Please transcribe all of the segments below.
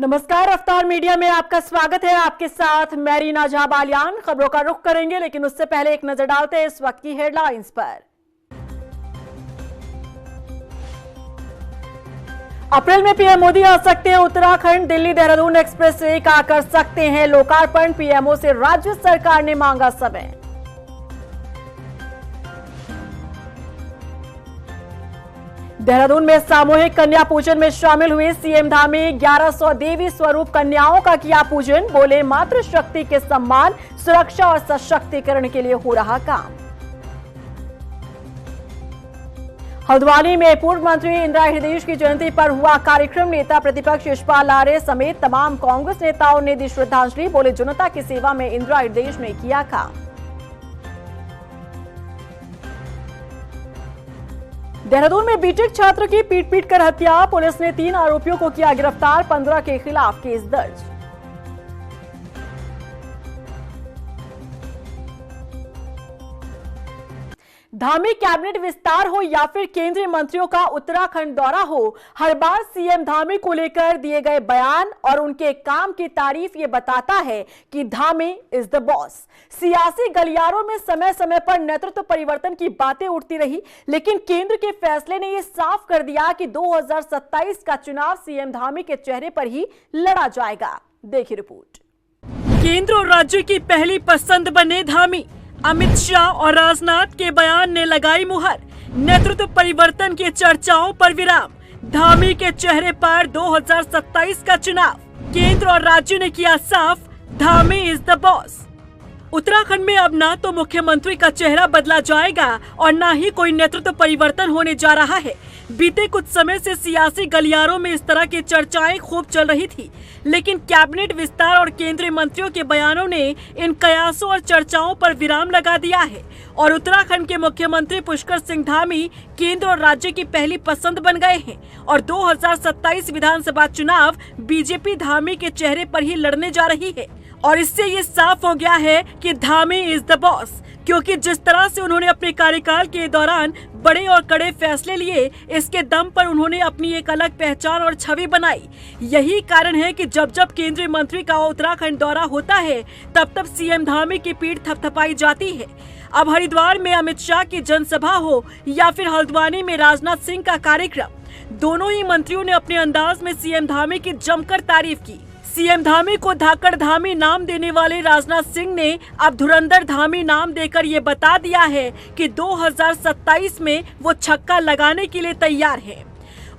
नमस्कार, रफ्तार मीडिया में आपका स्वागत है। आपके साथ मैं रीना झा बालियान। खबरों का रुख करेंगे, लेकिन उससे पहले एक नजर डालते हैं इस वक्त की हेडलाइंस पर। अप्रैल में पीएम मोदी आ सकते हैं उत्तराखंड। दिल्ली देहरादून एक्सप्रेसवे का कर सकते हैं लोकार्पण। पीएमओ से राज्य सरकार ने मांगा समय। देहरादून में सामूहिक कन्या पूजन में शामिल हुए सीएम धामी। 1100 देवी स्वरूप कन्याओं का किया पूजन। बोले, मातृशक्ति के सम्मान, सुरक्षा और सशक्तिकरण के लिए हो रहा काम। हल्द्वानी में पूर्व मंत्री इंदिरा हृदयेश की जयंती पर हुआ कार्यक्रम। नेता प्रतिपक्ष यशपाल आर्य समेत तमाम कांग्रेस नेताओं ने दी श्रद्धांजलि। बोले, जनता की सेवा में इंदिरा हृदयेश ने किया काम। देहरादून में बीटेक छात्र की पीट कर हत्या। पुलिस ने 3 आरोपियों को किया गिरफ्तार। 15 के खिलाफ केस दर्ज। धामी कैबिनेट विस्तार हो या फिर केंद्रीय मंत्रियों का उत्तराखंड दौरा हो, हर बार सीएम धामी को लेकर दिए गए बयान और उनके काम की तारीफ ये बताता है कि धामी इज द बॉस। सियासी गलियारों में समय समय पर नेतृत्व परिवर्तन की बातें उठती रही, लेकिन केंद्र के फैसले ने यह साफ कर दिया कि 2027 का चुनाव सीएम धामी के चेहरे पर ही लड़ा जाएगा। देखिए रिपोर्ट। केंद्र और राज्य की पहली पसंद बने धामी। अमित शाह और राजनाथ के बयान ने लगाई मुहर। नेतृत्व परिवर्तन की चर्चाओं पर विराम। धामी के चेहरे पर 2027 का चुनाव। केंद्र और राज्य ने किया साफ, Dhami is the boss. Uttarakhand में अब ना तो मुख्यमंत्री का चेहरा बदला जाएगा और ना ही कोई नेतृत्व परिवर्तन होने जा रहा है। बीते कुछ समय से सियासी गलियारों में इस तरह की चर्चाएं खूब चल रही थी, लेकिन कैबिनेट विस्तार और केंद्रीय मंत्रियों के बयानों ने इन कयासों और चर्चाओं पर विराम लगा दिया है और उत्तराखंड के मुख्यमंत्री पुष्कर सिंह धामी केंद्र और राज्य की पहली पसंद बन गए हैं और 2027 विधानसभा चुनाव बीजेपी धामी के चेहरे पर ही लड़ने जा रही है। और इससे ये साफ हो गया है कि धामी इज द बॉस, क्योंकि जिस तरह से उन्होंने अपने कार्यकाल के दौरान बड़े और कड़े फैसले लिए, इसके दम पर उन्होंने अपनी एक अलग पहचान और छवि बनाई। यही कारण है कि जब जब केंद्रीय मंत्री का उत्तराखंड दौरा होता है, तब तब सीएम धामी की पीठ थपथपाई जाती है। अब हरिद्वार में अमित शाह की जनसभा हो या फिर हल्द्वानी में राजनाथ सिंह का कार्यक्रम, दोनों ही मंत्रियों ने अपने अंदाज में सीएम धामी की जमकर तारीफ की। सीएम धामी को धाकड़ धामी नाम देने वाले राजनाथ सिंह ने अब धुरंधर धामी नाम देकर ये बता दिया है कि 2027 में वो छक्का लगाने के लिए तैयार है।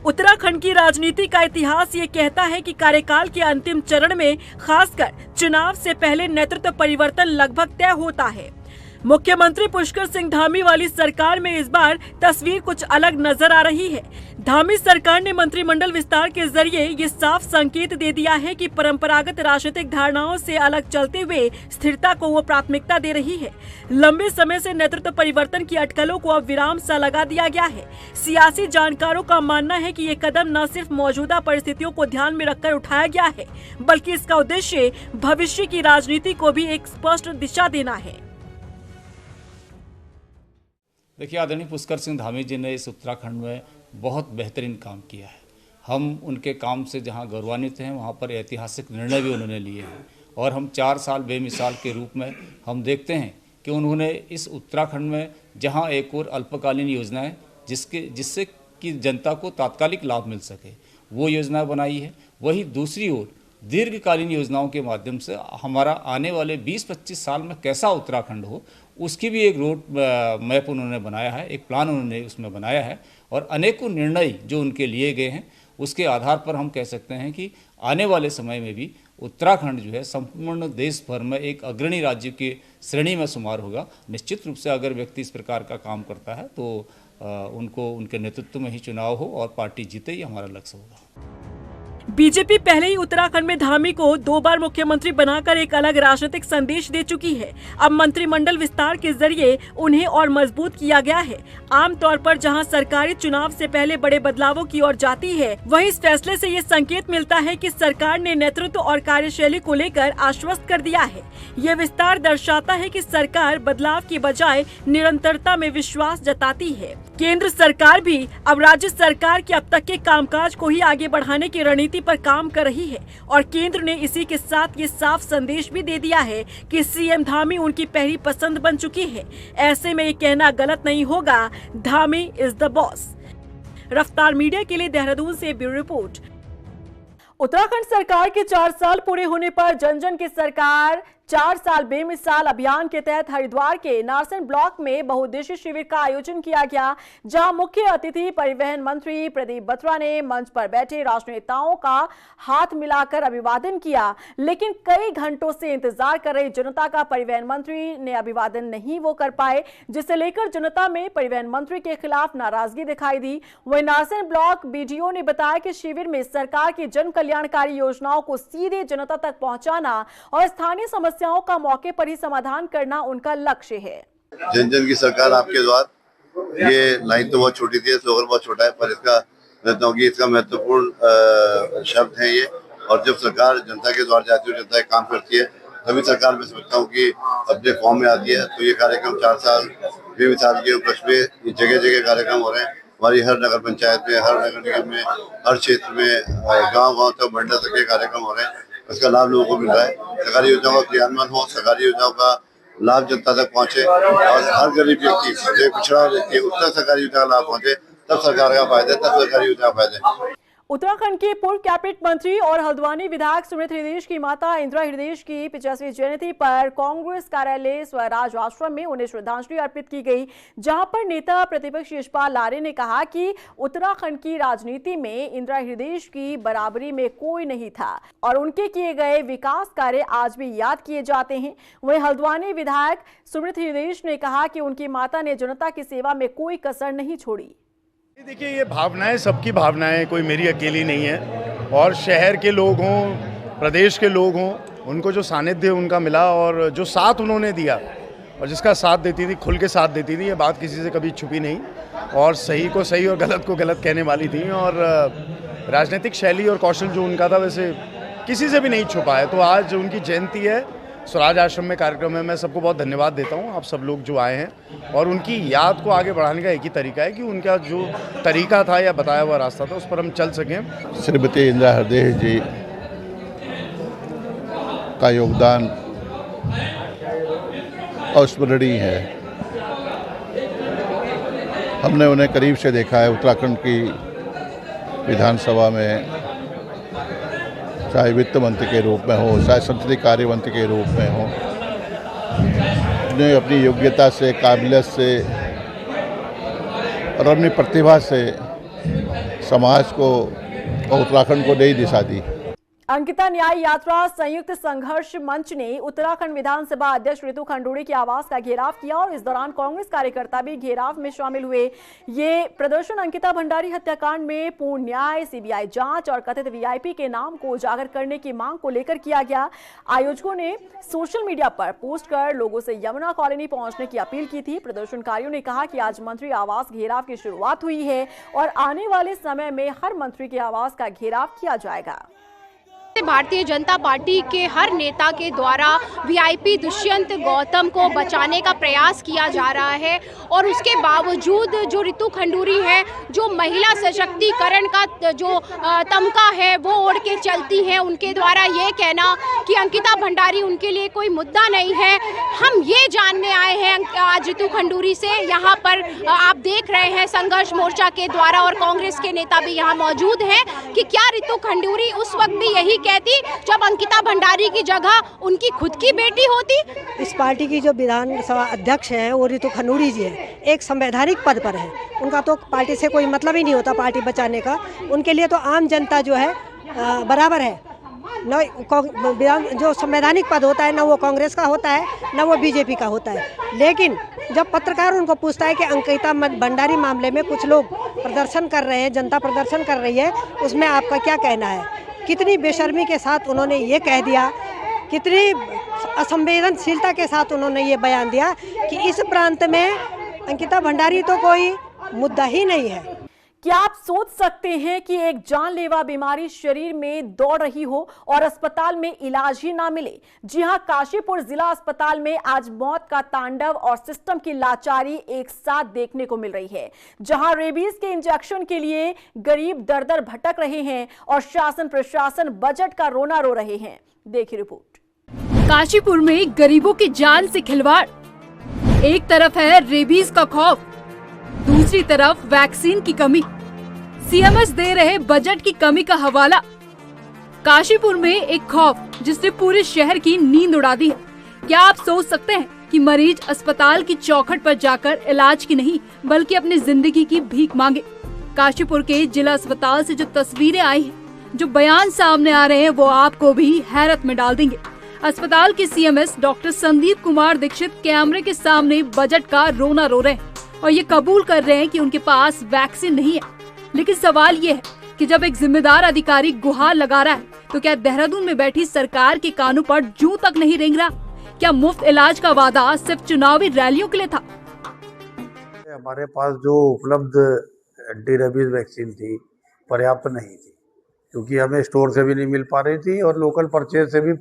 उत्तराखंड की राजनीति का इतिहास ये कहता है कि कार्यकाल के अंतिम चरण में खासकर चुनाव से पहले नेतृत्व परिवर्तन लगभग तय होता है। मुख्यमंत्री पुष्कर सिंह धामी वाली सरकार में इस बार तस्वीर कुछ अलग नजर आ रही है। धामी सरकार ने मंत्रिमंडल विस्तार के जरिए ये साफ संकेत दे दिया है कि परंपरागत राजनीतिक धारणाओं से अलग चलते हुए स्थिरता को वो प्राथमिकता दे रही है। लंबे समय से नेतृत्व परिवर्तन की अटकलों को अब विराम सा लगा दिया गया है। सियासी जानकारों का मानना है कि ये कदम न सिर्फ मौजूदा परिस्थितियों को ध्यान में रखकर उठाया गया है, बल्कि इसका उद्देश्य भविष्य की राजनीति को भी एक स्पष्ट दिशा देना है। देखिए, आदरणीय पुष्कर सिंह धामी जी ने इस उत्तराखंड में बहुत बेहतरीन काम किया है। हम उनके काम से जहां गौरवान्वित हैं, वहां पर ऐतिहासिक निर्णय भी उन्होंने लिए हैं और हम 4 साल बेमिसाल के रूप में हम देखते हैं कि उन्होंने इस उत्तराखंड में जहां एक और अल्पकालीन योजनाएं जिससे कि जनता को तात्कालिक लाभ मिल सके, वो योजना बनाई है, वही दूसरी ओर दीर्घकालीन योजनाओं के माध्यम से हमारा आने वाले 20-25 साल में कैसा उत्तराखंड हो, उसकी भी एक रोड मैप उन्होंने बनाया है, एक प्लान उन्होंने उसमें बनाया है और अनेकों निर्णय जो उनके लिए गए हैं, उसके आधार पर हम कह सकते हैं कि आने वाले समय में भी उत्तराखंड जो है संपूर्ण देश भर में एक अग्रणी राज्य की श्रेणी में शुमार होगा। निश्चित रूप से अगर व्यक्ति इस प्रकार का काम करता है तो उनको उनके नेतृत्व में ही चुनाव हो और पार्टी जीते, ही हमारा लक्ष्य होगा। बीजेपी पहले ही उत्तराखंड में धामी को 2 बार मुख्यमंत्री बनाकर एक अलग राजनीतिक संदेश दे चुकी है। अब मंत्रिमंडल विस्तार के जरिए उन्हें और मजबूत किया गया है। आमतौर पर जहां सरकारी चुनाव से पहले बड़े बदलावों की ओर जाती है, वहीं इस फैसले से ये संकेत मिलता है कि सरकार ने नेतृत्व और कार्यशैली को लेकर आश्वस्त कर दिया है। ये विस्तार दर्शाता है कि सरकार बदलाव की बजाय निरंतरता में विश्वास जताती है। केंद्र सरकार भी अब राज्य सरकार के अब तक के कामकाज को ही आगे बढ़ाने की रणनीति पर काम कर रही है और केंद्र ने इसी के साथ ये साफ संदेश भी दे दिया है कि सीएम धामी उनकी पहली पसंद बन चुकी है। ऐसे में ये कहना गलत नहीं होगा, धामी इज द बॉस। रफ्तार मीडिया के लिए देहरादून से ब्यूरो रिपोर्ट। उत्तराखंड सरकार के 4 साल पूरे होने पर जन जन की सरकार 4 साल बेमिसाल अभियान के तहत हरिद्वार के नारसन ब्लॉक में बहुउद्देशीय शिविर का आयोजन किया गया, जहां मुख्य अतिथि परिवहन मंत्री प्रदीप बत्रा ने मंच पर बैठे राजनेताओं का हाथ मिलाकर अभिवादन किया। लेकिन कई घंटों से इंतजार कर रही जनता का परिवहन मंत्री ने अभिवादन नहीं वो कर पाए, जिसे लेकर जनता में परिवहन मंत्री के खिलाफ नाराजगी दिखाई दी। वहीं नारसन ब्लॉक बीडीओ ने बताया कि शिविर में सरकार की जन कल्याणकारी योजनाओं को सीधे जनता तक पहुंचाना और स्थानीय समस्याओं का मौके पर ही समाधान करना उनका लक्ष्य है। जन जन की सरकार आपके द्वार, ये लाइन तो बहुत छोटी थी, स्लोगन बहुत छोटा है, पर इसका महत्वपूर्ण शब्द है ये। और जब सरकार जनता के द्वार जाती है, जनता एक काम करती है, तभी सरकार मैं समझता हूँ कि अपने फॉर्म में आती है। तो ये कार्यक्रम 4 साल बेमिसाल के उपलक्ष्य में जगह जगह कार्यक्रम हो रहे हैं। हमारी हर नगर पंचायत में, हर नगर निगम में, हर क्षेत्र में, गाँव तक, मंडल तक के कार्यक्रम हो रहे हैं। इसका लाभ लोगों को मिल रहा है। सरकारी योजनाओं का क्रियान्वयन हो, सरकारी योजनाओं का लाभ जनता तक पहुंचे और हर गरीब व्यक्ति, जो पिछड़ा व्यक्ति है, उस तक सरकारी योजना का लाभ पहुंचे, तब सरकार का फायदा है, तब सरकारी योजना का फायदा है। उत्तराखंड के पूर्व कैबिनेट मंत्री और हल्द्वानी विधायक सुमित हृदयेश की माता इंदिरा हृदयेश की 85वीं जयंती पर कांग्रेस कार्यालय स्वराज आश्रम में उन्हें श्रद्धांजलि अर्पित की गई, जहां पर नेता प्रतिपक्ष यशपाल आर्य ने कहा कि उत्तराखंड की राजनीति में इंदिरा हृदयेश की बराबरी में कोई नहीं था और उनके किए गए विकास कार्य आज भी याद किए जाते हैं। वहीं हल्द्वानी विधायक सुमित हृदयेश ने कहा कि उनकी माता ने जनता की सेवा में कोई कसर नहीं छोड़ी। देखिए, ये भावनाएं सबकी भावनाएं, कोई मेरी अकेली नहीं है। और शहर के लोग हों, प्रदेश के लोग हों, उनको जो सानिध्य उनका मिला और जो साथ उन्होंने दिया और जिसका साथ देती थी, खुल के साथ देती थी, ये बात किसी से कभी छुपी नहीं और सही को सही और गलत को गलत कहने वाली थी। और राजनीतिक शैली और कौशल जो उनका था, वैसे किसी से भी नहीं छुपा है। तो आज उनकी जयंती है, स्वराज आश्रम में कार्यक्रम है। मैं सबको बहुत धन्यवाद देता हूँ, आप सब लोग जो आए हैं। और उनकी याद को आगे बढ़ाने का एक ही तरीका है कि उनका जो तरीका था या बताया हुआ रास्ता था, उस पर हम चल सकें। श्रीमती इंदिरा हृदयेश जी का योगदान अविस्मरणीय है। हमने उन्हें करीब से देखा है उत्तराखंड की विधानसभा में, चाहे वित्त मंत्री के रूप में हो, चाहे संसदीय कार्य मंत्री के रूप में हो। उन्हें अपनी योग्यता से, काबिलियत से और अपनी प्रतिभा से समाज को और उत्तराखंड को नई दिशा दी। अंकिता न्याय यात्रा संयुक्त संघर्ष मंच ने उत्तराखंड विधानसभा अध्यक्ष रितु खंडूड़ी के आवास का घेराव किया और इस दौरान कांग्रेस कार्यकर्ता भी घेराव में शामिल हुए। ये प्रदर्शन अंकिता भंडारी हत्याकांड में पूर्ण न्याय, सीबीआई जांच और कथित वीआईपी के नाम को उजागर करने की मांग को लेकर किया गया। आयोजकों ने सोशल मीडिया पर पोस्ट कर लोगों से यमुना कॉलोनी पहुंचने की अपील की थी। प्रदर्शनकारियों ने कहा कि आज मंत्री आवास घेराव की शुरुआत हुई है और आने वाले समय में हर मंत्री के आवास का घेराव किया जाएगा। भारतीय जनता पार्टी के हर नेता के द्वारा वीआईपी दुष्यंत गौतम को बचाने का प्रयास किया जा रहा है और उसके बावजूद जो रितु खंडूरी है, जो महिला सशक्तिकरण का जो तमगा है वो ओढ़ के चलती हैं, उनके द्वारा ये कहना कि अंकिता भंडारी उनके लिए कोई मुद्दा नहीं है। हम ये जानने आए हैं आज रितु खंडूरी से। यहाँ पर आप देख रहे हैं संघर्ष मोर्चा के द्वारा और कांग्रेस के नेता भी यहाँ मौजूद हैं कि क्या रितु खंडूरी उस वक्त भी यही कहती जब अंकिता भंडारी की जगह उनकी खुद की बेटी होती। इस पार्टी की जो विधानसभा अध्यक्ष हैं वो रितु खंडूरी जी हैं, एक संवैधानिक पद पर है। उनका तो पार्टी से कोई मतलब ही नहीं होता पार्टी बचाने का। उनके लिए तो आम जनता जो है बराबर है। न जो संवैधानिक पद होता है, न वो कांग्रेस का होता है, न वो बीजेपी का होता है। लेकिन जब पत्रकार उनको पूछता है कि अंकिता भंडारी मामले में कुछ लोग प्रदर्शन कर रहे हैं, जनता प्रदर्शन कर रही है, उसमें आपका क्या कहना है? कितनी बेशर्मी के साथ उन्होंने ये कह दिया, कितनी असंवेदनशीलता के साथ उन्होंने ये बयान दिया कि इस प्रांत में अंकिता भंडारी तो कोई मुद्दा ही नहीं है। क्या आप सोच सकते हैं कि एक जानलेवा बीमारी शरीर में दौड़ रही हो और अस्पताल में इलाज ही ना मिले? जी हां, काशीपुर जिला अस्पताल में आज मौत का तांडव और सिस्टम की लाचारी एक साथ देखने को मिल रही है, जहां रेबीज के इंजेक्शन के लिए गरीब दर-दर भटक रहे हैं और शासन प्रशासन बजट का रोना रो रहे हैं। देखिए रिपोर्ट। काशीपुर में गरीबों की जान से खिलवाड़। एक तरफ है रेबीज का खौफ, दूसरी तरफ वैक्सीन की कमी। सीएमएस दे रहे बजट की कमी का हवाला। काशीपुर में एक खौफ जिसने पूरे शहर की नींद उड़ा दी है। क्या आप सोच सकते हैं कि मरीज अस्पताल की चौखट पर जाकर इलाज की नहीं बल्कि अपनी जिंदगी की भीख मांगे? काशीपुर के जिला अस्पताल से जो तस्वीरें आई हैं, जो बयान सामने आ रहे हैं, वो आपको भी हैरत में डाल देंगे। अस्पताल के सीएमएस डॉक्टर संदीप कुमार दीक्षित कैमरे के सामने बजट का रोना रो रहे हैं और ये कबूल कर रहे हैं कि उनके पास वैक्सीन नहीं है। लेकिन सवाल ये है कि जब एक जिम्मेदार अधिकारी गुहार लगा रहा है, तो क्या देहरादून में बैठी सरकार के कानों पर जूं तक नहीं रेंग रहा? क्या मुफ्त इलाज का वादा सिर्फ चुनावी रैलियों के लिए था? हमारे पास जो उपलब्ध एंटी रेबीज वैक्सीन थी पर्याप्त नहीं थी, क्योंकि हमें स्टोर से भी नहीं मिल पा रही थी और लोकल परचेज से भी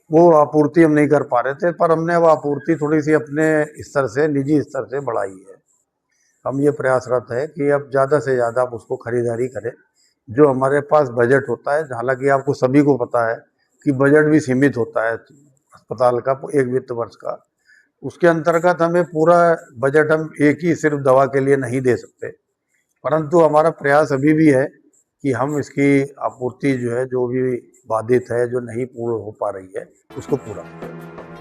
वो आपूर्ति हम नहीं कर पा रहे थे। पर हमने वो आपूर्ति थोड़ी सी अपने स्तर से, निजी स्तर से बढ़ाई है। हम ये प्रयासरत है कि अब ज़्यादा से ज़्यादा आप उसको खरीदारी करें। जो हमारे पास बजट होता है, हालांकि आपको सभी को पता है कि बजट भी सीमित होता है अस्पताल का एक वित्त वर्ष का, उसके अंतर्गत हमें पूरा बजट हम एक ही सिर्फ दवा के लिए नहीं दे सकते। परंतु हमारा प्रयास अभी भी है कि हम इसकी आपूर्ति जो है, जो भी बाधित है, जो नहीं पूर्ण हो पा रही है, उसको पूरा।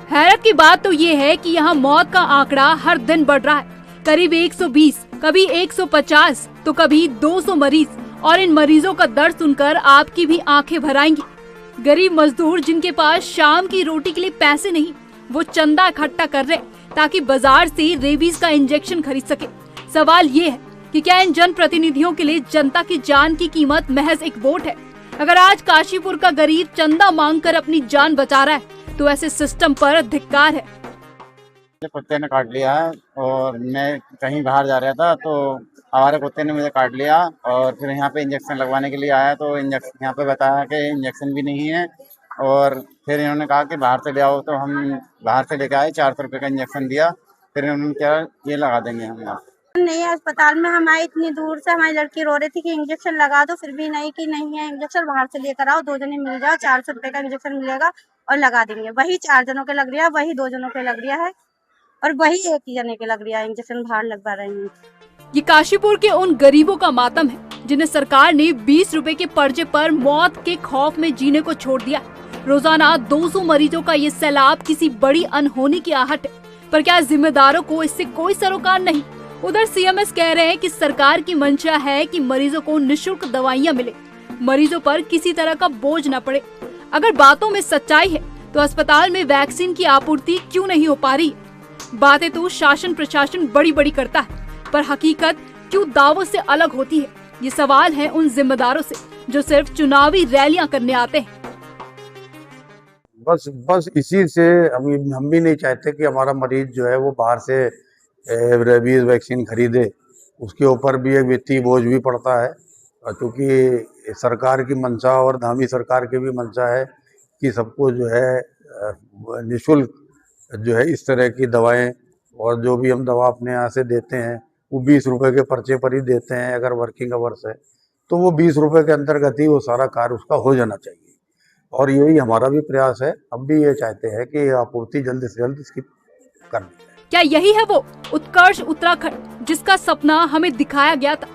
हैरत की बात तो ये है कि यहाँ मौत का आंकड़ा हर दिन बढ़ रहा है। करीब 120, कभी 150, तो कभी 200 मरीज, और इन मरीजों का दर्द सुनकर आपकी भी आंखें भर आएंगी। गरीब मजदूर जिनके पास शाम की रोटी के लिए पैसे नहीं, वो चंदा इकट्ठा कर रहे ताकि बाजार से रेबीज का इंजेक्शन खरीद सके। सवाल ये है कि क्या इन जन प्रतिनिधियों के लिए जनता की जान की कीमत महज एक वोट है? अगर आज काशीपुर का गरीब चंदा मांगकर अपनी जान बचा रहा है, तो ऐसे सिस्टम पर धिक्कार है। कुत्ते ने काट लिया है और मैं कहीं बाहर जा रहा था, तो हमारे कुत्ते ने मुझे काट लिया और फिर यहाँ पे इंजेक्शन लगवाने के लिए आया, तो इंजेक्शन यहाँ पे बताया कि इंजेक्शन भी नहीं है। और फिर इन्होंने कहा कि बाहर से ले आओ, तो हम बाहर से लेके आए, 400 रुपये का इंजेक्शन दिया। फिर उन्होंने क्या ये लगा देंगे हम यहाँ नहीं है अस्पताल में। हम आए इतनी दूर से, हमारी लड़की रो रही थी कि इंजेक्शन लगा दो, फिर भी नहीं कि नहीं है इंजेक्शन, बाहर से लेकर आओ, 2 जने मिल जाओ, 400 रुपये का इंजेक्शन मिलेगा और लगा देंगे। वही 4 जनों के लग रहा है, वही 2 जनों के लग रहा है और वही 1 ही जने के लग रहा है इंजेक्शन, बाहर लगवा रहे हैं। ये काशीपुर के उन गरीबों का मातम है जिन्हें सरकार ने 20 रुपए के पर्चे पर मौत के खौफ में जीने को छोड़ दिया। रोजाना 200 मरीजों का ये सैलाब किसी बड़ी अनहोनी की आहट है, पर क्या जिम्मेदारों को इससे कोई सरोकार नहीं? उधर सीएमएस कह रहे हैं कि सरकार की मंशा है कि मरीजों को निःशुल्क दवाइयां मिले, मरीजों पर किसी तरह का बोझ न पड़े। अगर बातों में सच्चाई है, तो अस्पताल में वैक्सीन की आपूर्ति क्यों नहीं हो पा रही? बातें तो शासन प्रशासन बड़ी बड़ी करता है, पर हकीकत क्यों दावों से अलग होती है? ये सवाल है उन जिम्मेदारों से जो सिर्फ चुनावी रैलियां करने आते हैं। बस इसी से हम भी नहीं चाहते कि हमारा मरीज जो है वो बाहर से रेबीज वैक्सीन खरीदे। उसके ऊपर भी एक वित्तीय बोझ भी पड़ता है, क्योंकि सरकार की मंशा और धामी सरकार की भी मंशा है कि सबको जो है निःशुल्क जो है इस तरह की दवाएं, और जो भी हम दवा अपने यहाँ से देते हैं वो 20 रुपये के पर्चे पर ही देते हैं। अगर वर्किंग आवर्स है तो वो 20 रुपये के अंतर्गत ही वो सारा कार्य उसका हो जाना चाहिए, और यही हमारा भी प्रयास है। हम भी ये चाहते हैं कि आपूर्ति जल्द से जल्द इसकी करनी है। क्या यही है वो उत्कर्ष उत्तराखंड जिसका सपना हमें दिखाया गया था?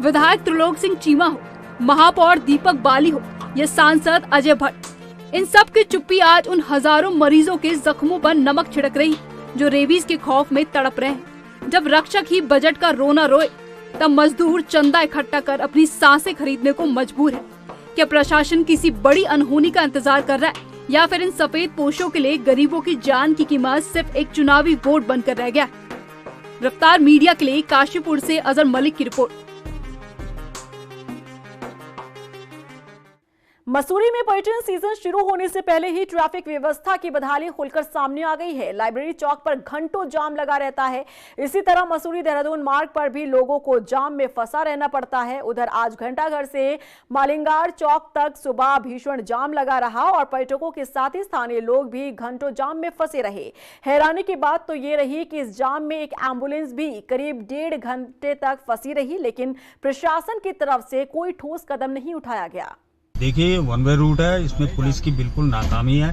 विधायक त्रिलोक सिंह चीमा हो, महापौर दीपक बाली हो या सांसद अजय भट्ट, इन सब की चुप्पी आज उन हजारों मरीजों के जख्मों पर नमक छिड़क रही, जो रेबीज के खौफ में तड़प रहे हैं। जब रक्षक ही बजट का रोना रोए, तब मजदूर चंदा इकट्ठा कर अपनी सांसें खरीदने को मजबूर है। क्या प्रशासन किसी बड़ी अनहोनी का इंतजार कर रहा है, या फिर इन सफेद पोशों के लिए गरीबों की जान की कीमत सिर्फ एक चुनावी वोट बनकर रह गया? रफ्तार मीडिया के लिए काशीपुर से अजहर मलिक की रिपोर्ट। मसूरी में पर्यटन सीजन शुरू होने से पहले ही ट्रैफिक व्यवस्था की बदहाली खुलकर सामने आ गई है। लाइब्रेरी चौक पर घंटों जाम लगा रहता है। इसी तरह मसूरी देहरादून मार्ग पर भी लोगों को जाम में फंसा रहना पड़ता है। उधर आज घंटाघर से मालिंगार चौक तक सुबह भीषण जाम लगा रहा और पर्यटकों के साथ ही स्थानीय लोग भी घंटों जाम में फंसे रहे। हैरानी की बात तो ये रही कि इस जाम में एक एम्बुलेंस भी करीब 1.5 घंटे तक फंसी रही, लेकिन प्रशासन की तरफ से कोई ठोस कदम नहीं उठाया गया। देखिए, वन वे रूट है, इसमें पुलिस की बिल्कुल नाकामी है।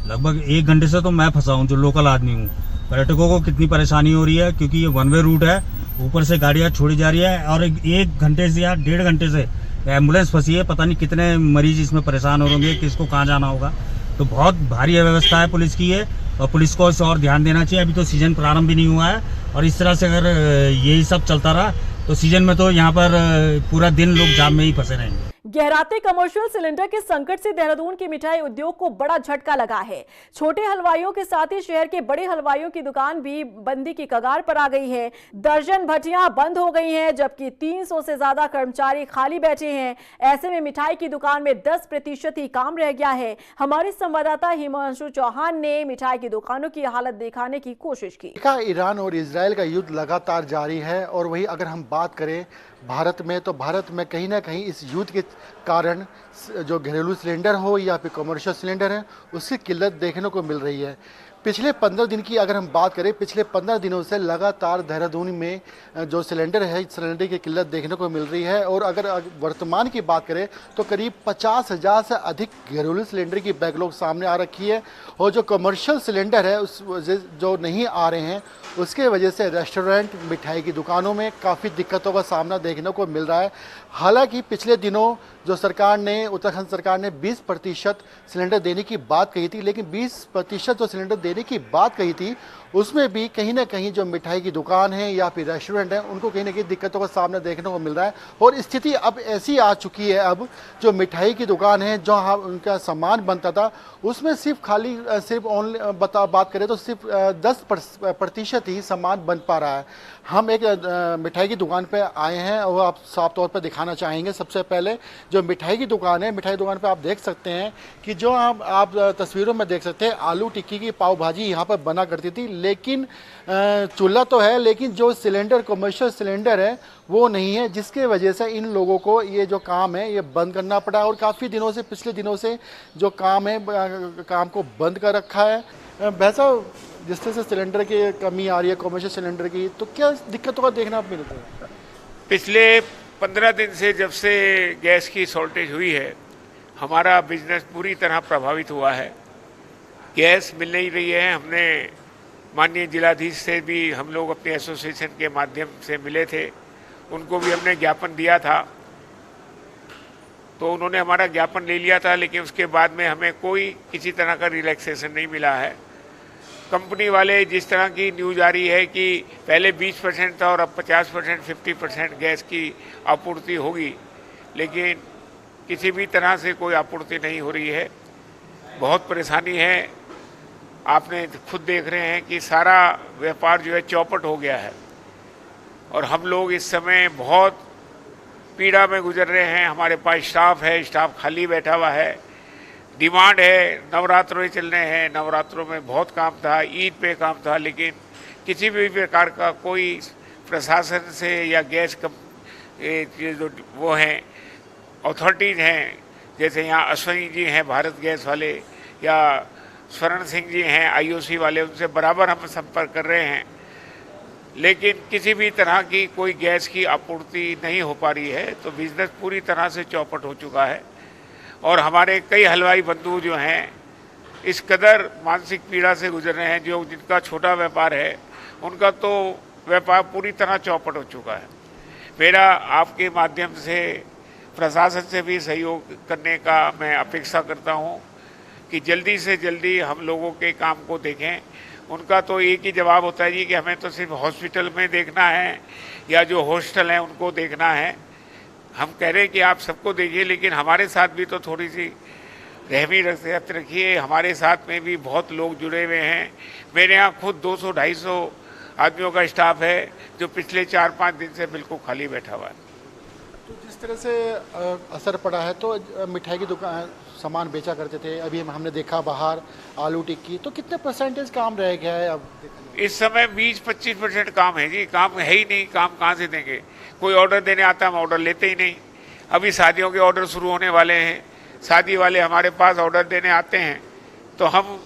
लगभग 1 घंटे से तो मैं फंसा हूँ, जो लोकल आदमी हूँ। पर्यटकों को कितनी परेशानी हो रही है, क्योंकि ये वन वे रूट है, ऊपर से गाड़ियाँ छोड़ी जा रही है और 1 घंटे से या 1.5 घंटे से एम्बुलेंस फंसी है। पता नहीं कितने मरीज इसमें परेशान हो होंगे, किसको कहाँ जाना होगा। तो बहुत भारी व्यवस्था है पुलिस की है और पुलिस को इस और ध्यान देना चाहिए। अभी तो सीजन प्रारंभ भी नहीं हुआ है और इस तरह से अगर यही सब चलता रहा तो सीजन में तो यहाँ पर पूरा दिन लोग जाम में ही फंसे रहेंगे। गहराते कमर्शियल सिलेंडर के संकट से देहरादून के मिठाई उद्योग को बड़ा झटका लगा है। छोटे हलवाइयों के साथ ही शहर के बड़े हलवाइयों की दुकान भी बंदी की कगार पर आ गई है। दर्जन भट्टियां बंद हो गई हैं, जबकि 300 से ज्यादा कर्मचारी खाली बैठे हैं। ऐसे में मिठाई की दुकान में 10% ही काम रह गया है। हमारे संवाददाता हिमांशु चौहान ने मिठाई की दुकानों की हालत दिखाने की कोशिश की। ईरान और इजराइल का युद्ध लगातार जारी है और वही अगर हम बात करें भारत में, तो भारत में कहीं ना कहीं इस युद्ध के कारण जो घरेलू सिलेंडर हो या फिर कमर्शियल सिलेंडर है, उसकी किल्लत देखने को मिल रही है। पिछले 15 दिन की अगर हम बात करें, पिछले 15 दिनों से लगातार देहरादून में जो सिलेंडर है, सिलेंडर की किल्लत देखने को मिल रही है। और अगर वर्तमान की बात करें तो करीब 50,000 से अधिक घरेलू सिलेंडर की बैकलॉग सामने आ रखी है। और जो कमर्शियल सिलेंडर है उस जो नहीं आ रहे हैं, उसके वजह से रेस्टोरेंट, मिठाई की दुकानों में काफ़ी दिक्कतों का सामना देखने को मिल रहा है। हालांकि पिछले दिनों जो सरकार ने, उत्तराखंड सरकार ने 20% सिलेंडर देने की बात कही थी, लेकिन 20% जो सिलेंडर देने की बात कही थी उसमें भी कहीं ना कहीं जो मिठाई की दुकान है या फिर रेस्टोरेंट है, उनको कहीं ना कहीं दिक्कतों का सामना देखने को मिल रहा है। और स्थिति अब ऐसी आ चुकी है, अब जो मिठाई की दुकान है, जहाँ उनका सामान बनता था, उसमें सिर्फ ओनली बात करें तो सिर्फ 10% ही सामान बन पा रहा है। हम एक मिठाई की दुकान पे आए हैं और आप साफ तौर पर दिखाना चाहेंगे। सबसे पहले जो मिठाई की दुकान है, मिठाई दुकान पे आप देख सकते हैं कि जो आप तस्वीरों में देख सकते हैं, आलू टिक्की की पाव भाजी यहाँ पर बना करती थी, लेकिन चूल्हा तो है लेकिन जो सिलेंडर, कमर्शियल सिलेंडर है, वो नहीं है, जिसके वजह से इन लोगों को ये जो काम है ये बंद करना पड़ा। और काफ़ी दिनों से, पिछले दिनों से जो काम है, काम को बंद कर रखा है। वैसा जिस तरह से सिलेंडर की कमी आ रही है, कमर्शियल सिलेंडर की, तो क्या दिक्कतों का देखना मिलता है? पिछले 15 दिन से जब से गैस की शॉर्टेज हुई है, हमारा बिजनेस पूरी तरह प्रभावित हुआ है। गैस मिल नहीं रही है। हमने माननीय जिलाधीश से भी हम लोग अपने एसोसिएशन के माध्यम से मिले थे, उनको भी हमने ज्ञापन दिया था, तो उन्होंने हमारा ज्ञापन ले लिया था, लेकिन उसके बाद में हमें कोई किसी तरह का रिलैक्सेशन नहीं मिला है। कंपनी वाले जिस तरह की न्यूज़ आ रही है कि पहले 20% था और अब 50%, 50% गैस की आपूर्ति होगी, लेकिन किसी भी तरह से कोई आपूर्ति नहीं हो रही है। बहुत परेशानी है। आपने खुद देख रहे हैं कि सारा व्यापार जो है चौपट हो गया है और हम लोग इस समय बहुत पीड़ा में गुजर रहे हैं। हमारे पास स्टाफ है, स्टाफ खाली बैठा हुआ है। डिमांड है, नवरात्रों चल रहे हैं, नवरात्रों में बहुत काम था, ईद पे काम था, लेकिन किसी भी प्रकार का कोई प्रशासन से या गैस जो वो हैं अथॉरिटीज़ हैं, जैसे यहाँ अश्विनी जी हैं भारत गैस वाले, या स्वर्ण सिंह जी हैं IOC वाले, उनसे बराबर हम संपर्क कर रहे हैं, लेकिन किसी भी तरह की कोई गैस की आपूर्ति नहीं हो पा रही है। तो बिजनेस पूरी तरह से चौपट हो चुका है और हमारे कई हलवाई बंधु जो हैं इस कदर मानसिक पीड़ा से गुजर रहे हैं। जो जिनका छोटा व्यापार है उनका तो व्यापार पूरी तरह चौपट हो चुका है। मेरा आपके माध्यम से प्रशासन से भी सहयोग करने का मैं अपेक्षा करता हूं कि जल्दी से जल्दी हम लोगों के काम को देखें। उनका तो एक ही जवाब होता है जी कि हमें तो सिर्फ हॉस्पिटल में देखना है या जो हॉस्टल हैं उनको देखना है। हम कह रहे हैं कि आप सबको देखिए, लेकिन हमारे साथ भी तो थोड़ी सी रहमी रखिए। हमारे साथ में भी बहुत लोग जुड़े हुए हैं। मेरे यहाँ खुद 200-250 आदमियों का स्टाफ है जो पिछले 4-5 दिन से बिल्कुल खाली बैठा हुआ है। तो जिस तरह से असर पड़ा है, तो मिठाई की दुकान, सामान बेचा करते थे, अभी हमने देखा बाहर आलू टिक्की, तो कितने परसेंटेज काम रह गया है अब? इस समय 20-25% काम है जी, काम है ही नहीं, काम कहाँ से देंगे? कोई ऑर्डर देने आता हम ऑर्डर लेते ही नहीं। अभी शादियों के ऑर्डर शुरू होने वाले हैं, शादी वाले हमारे पास ऑर्डर देने आते हैं तो हम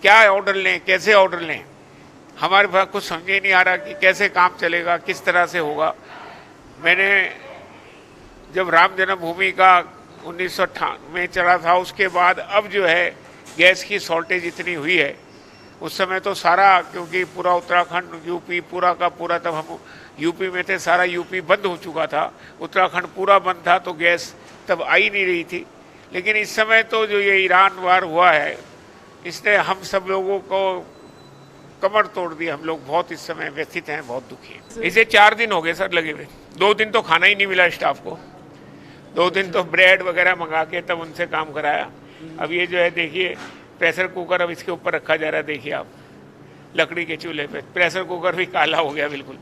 क्या ऑर्डर लें, कैसे ऑर्डर लें, हमारे पास कुछ समझ ही नहीं आ रहा कि कैसे काम चलेगा, किस तरह से होगा। मैंने जब राम जन्मभूमि का 1998 में चला था, उसके बाद अब जो है गैस की शॉर्टेज इतनी हुई है, उस समय तो सारा, क्योंकि पूरा उत्तराखंड यूपी पूरा का पूरा, तब हम यूपी में थे, सारा यूपी बंद हो चुका था, उत्तराखंड पूरा बंद था, तो गैस तब आई नहीं रही थी। लेकिन इस समय तो जो ये ईरान वार हुआ है, इसने हम सब लोगों को कमर तोड़ दी। हम लोग बहुत इस समय व्यथित हैं, बहुत दुखी हैं। इसे 4 दिन हो गए सर लगे हुए, 2 दिन तो खाना ही नहीं मिला स्टाफ को, 2 दिन तो ब्रेड वगैरह मंगा के तब उनसे काम कराया। अब ये जो है देखिए प्रेशर कुकर अब इसके ऊपर रखा जा रहा है, देखिए आप, लकड़ी के चूल्हे पे प्रेशर कुकर भी काला हो गया बिल्कुल।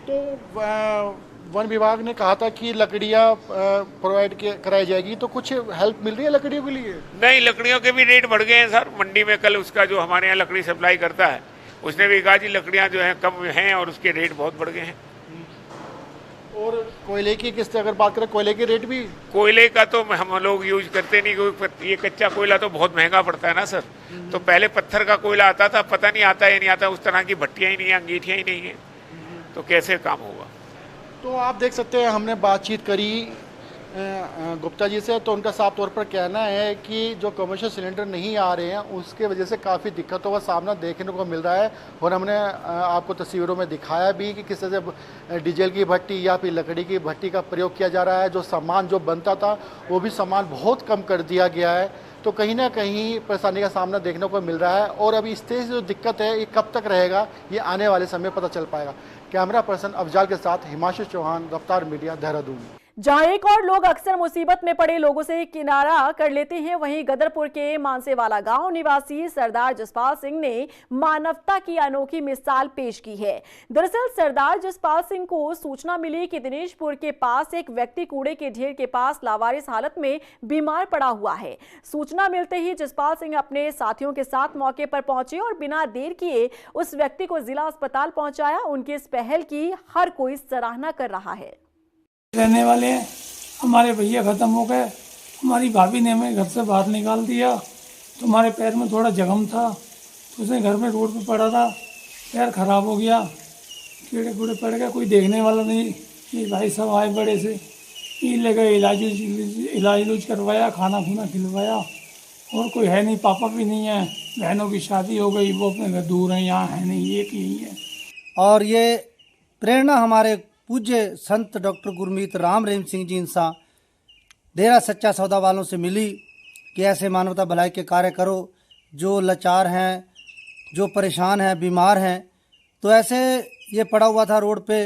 तो वन विभाग ने कहा था कि लकड़ियाँ प्रोवाइड कराई जाएगी, तो कुछ हेल्प मिल रही है लकड़ियों के लिए? नहीं, लकड़ियों के भी रेट बढ़ गए हैं सर। मंडी में कल उसका जो हमारे यहाँ लकड़ी सप्लाई करता है, उसने भी कहा जी लकड़ियाँ जो हैं कम हैं और उसके रेट बहुत बढ़ गए हैं। और कोयले की किस अगर बात करें, कोयले के रेट भी? कोयले का तो हम लोग यूज करते नहीं, क्योंकि ये कच्चा कोयला तो बहुत महंगा पड़ता है ना सर। तो पहले पत्थर का कोयला आता था, पता नहीं आता या नहीं आता, उस तरह की भट्टियाँ ही नहीं है, अंगीठियाँ ही नहीं है, तो कैसे काम होगा? तो आप देख सकते हैं, हमने बातचीत करी गुप्ता जी से, तो उनका साफ तौर पर कहना है कि जो कमर्शियल सिलेंडर नहीं आ रहे हैं उसके वजह से काफ़ी दिक्कतों का सामना देखने को मिल रहा है। और हमने आपको तस्वीरों में दिखाया भी कि किस तरह से डीजल की भट्टी या फिर लकड़ी की भट्टी का प्रयोग किया जा रहा है। जो सामान जो बनता था वो भी सामान बहुत कम कर दिया गया है, तो कहीं ना कहीं परेशानी का सामना देखने को मिल रहा है। और अभी इस तरह से जो दिक्कत है ये कब तक रहेगा, ये आने वाले समय पता चल पाएगा। कैमरा पर्सन अफजाल के साथ हिमांशु चौहान, रफ्तार मीडिया, देहरादून। जहां एक और लोग अक्सर मुसीबत में पड़े लोगों से किनारा कर लेते हैं, वहीं गदरपुर के मानसेवाला गांव निवासी सरदार जसपाल सिंह ने मानवता की अनोखी मिसाल पेश की है। दरअसल सरदार जसपाल सिंह को सूचना मिली कि दिनेशपुर के पास एक व्यक्ति कूड़े के ढेर के पास लावारिस हालत में बीमार पड़ा हुआ है। सूचना मिलते ही जसपाल सिंह अपने साथियों के साथ मौके पर पहुंचे और बिना देर किए उस व्यक्ति को जिला अस्पताल पहुंचाया। उनकी इस पहल की हर कोई सराहना कर रहा है। रहने वाले हैं, हमारे भैया ख़त्म हो गए, हमारी भाभी ने हमें घर से बाहर निकाल दिया, तो हमारे पैर में थोड़ा जख्म था, तो उसने घर में रोड पे पड़ा था, पैर खराब हो गया, कीड़े कूड़े पड़ गए, कोई देखने वाला नहीं। ये भाई सब आए बड़े से, ये ले गए, इलाज करवाया, खाना खुना खिलवाया, और कोई है नहीं, पापा भी नहीं है, बहनों की शादी हो गई, वो अपने घर दूर हैं, यहाँ है नहीं, एक यही है। और ये प्रेरणा हमारे पूज्य संत डॉक्टर गुरमीत राम रहीम सिंह जी इंसा डेरा सच्चा सौदा वालों से मिली कि ऐसे मानवता भलाई के कार्य करो, जो लाचार हैं, जो परेशान हैं, बीमार हैं। तो ऐसे ये पड़ा हुआ था रोड पे,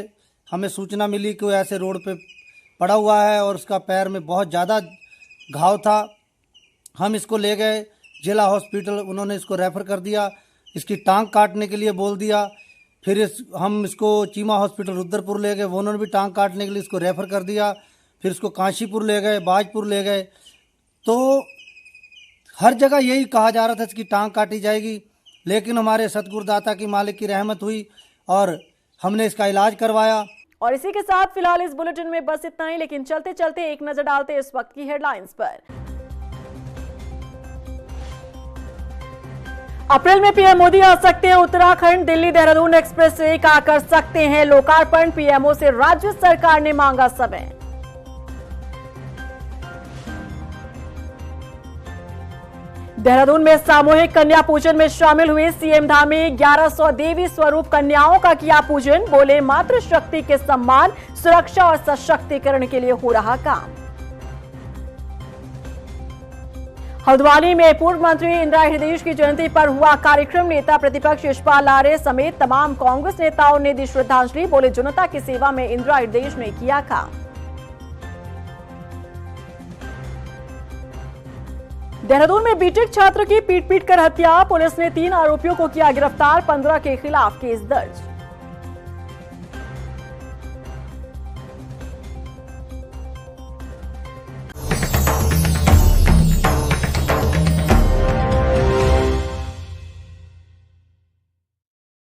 हमें सूचना मिली कि वो ऐसे रोड पे पड़ा हुआ है और उसका पैर में बहुत ज़्यादा घाव था। हम इसको ले गए जिला हॉस्पिटल, उन्होंने इसको रेफ़र कर दिया, इसकी टांग काटने के लिए बोल दिया। फिर हम इसको चीमा हॉस्पिटल रुद्रपुर ले गए, वो उन्होंने भी टांग काटने के लिए इसको रेफ़र कर दिया। फिर इसको काशीपुर ले गए, बाजपुर ले गए, तो हर जगह यही कहा जा रहा था इसकी टांग काटी जाएगी। लेकिन हमारे सतगुरुदाता की मालिक की रहमत हुई और हमने इसका इलाज करवाया। और इसी के साथ फिलहाल इस बुलेटिन में बस इतना ही, लेकिन चलते चलते एक नजर डालते इस वक्त की हेडलाइंस पर। अप्रैल में पीएम मोदी आ सकते हैं उत्तराखंड, दिल्ली देहरादून एक्सप्रेस वे का कर सकते हैं लोकार्पण, पीएमओ से राज्य सरकार ने मांगा समय। देहरादून में सामूहिक कन्या पूजन में शामिल हुए सीएम धामी, 1100 देवी स्वरूप कन्याओं का किया पूजन, बोले मातृशक्ति के सम्मान, सुरक्षा और सशक्तिकरण के लिए हो रहा काम। हल्द्वानी में पूर्व मंत्री इंदिरा हृदयेश की जयंती पर हुआ कार्यक्रम, नेता प्रतिपक्ष यशपाल आर्य समेत तमाम कांग्रेस नेताओं ने दी श्रद्धांजलि, बोले जनता की सेवा में इंदिरा हृदयेश ने किया काम। देहरादून में बीटेक छात्र की पीट कर हत्या, पुलिस ने 3 आरोपियों को किया गिरफ्तार, 15 के खिलाफ केस दर्ज।